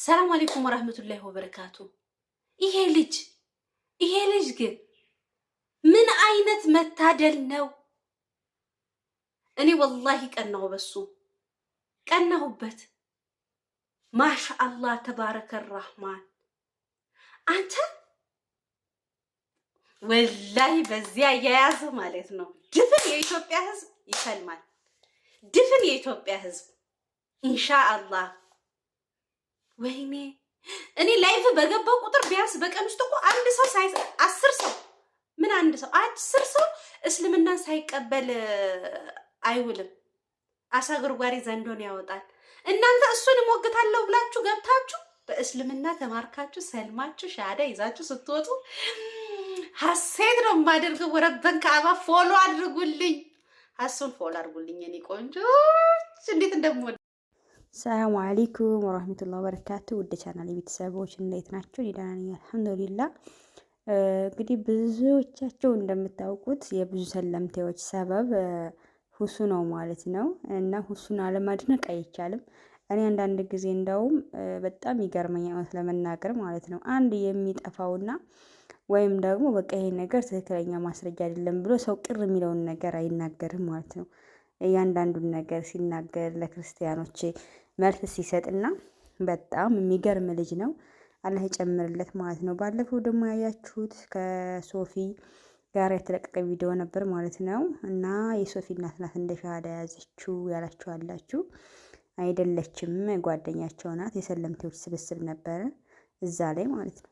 ሰላም አለይኩም ወራህመቱላሂ ወበረካቱ። ይሄ ልጅ ግን ምን አይነት መታደል ነው? እኔ ወላሂ ቀናሁበት። ማሻአላህ ተባረከ ረህማን። አንተ ወላሂ በዚያ አያያዝ ማለት ነው ድፍን የኢትዮጵያ ህዝብ ይሰልማል። ድፍን የኢትዮጵያ ህዝብ ኢንሻአላህ። ወይኔ እኔ ላይፍ በገባው ቁጥር ቢያንስ በቀን ውስጥ እኮ አንድ ሰው 10 ሰው እስልምናን ሳይቀበል አይውልም። አሳ ግርጓሪ ዘንዶን ያወጣል። እናንተ እሱን እሞግታለሁ ብላችሁ ገብታችሁ በእስልምና ተማርካችሁ ሰልማችሁ ሻሃዳ ይዛችሁ ስትወጡ ሐሴት ነው የማደርገው። ወረበን ከአባ ፎሎ አድርጉልኝ፣ ሐሱን ፎሎ አድርጉልኝ። እኔ ቆንጆች እንዴት እንደምወድ። ሰላም አለይኩም ወራህመቱላሂ ወበረካቱ። ውድ ቻናል ቤተሰቦች እንዴት ናችሁ? ደህና ነኝ አልሐምዱሊላህ። እንግዲህ ብዙዎቻቸው እንደምታውቁት የብዙ ሰለምቴዎች ሰበብ ሁሱ ነው ማለት ነው። እና ሁሱን አለማድነቅ አይቻልም። እኔ አንዳንድ ጊዜ እንደውም በጣም ይገርመኛል እውነት ለመናገር ማለት ነው። አንድ የሚጠፋውና ወይም ደግሞ በቃ ይሄ ነገር ትክክለኛ ማስረጃ አይደለም ብሎ ሰው ቅር የሚለውን ነገር አይናገርም ማለት ነው። እያንዳንዱን ነገር ሲናገር ለክርስቲያኖች መልስ ሲሰጥና በጣም የሚገርም ልጅ ነው። አላህ ይጨምርለት ማለት ነው። ባለፈው ደግሞ ያያችሁት ከሶፊ ጋር የተለቀቀ ቪዲዮ ነበር ማለት ነው። እና የሶፊ እናት ናት እንደ ሻሃዳ ያዘችው ያላችሁ አላችሁ። አይደለችም፣ ጓደኛቸው ናት። የሰለምቴዎች ስብስብ ነበረ እዛ ላይ ማለት ነው።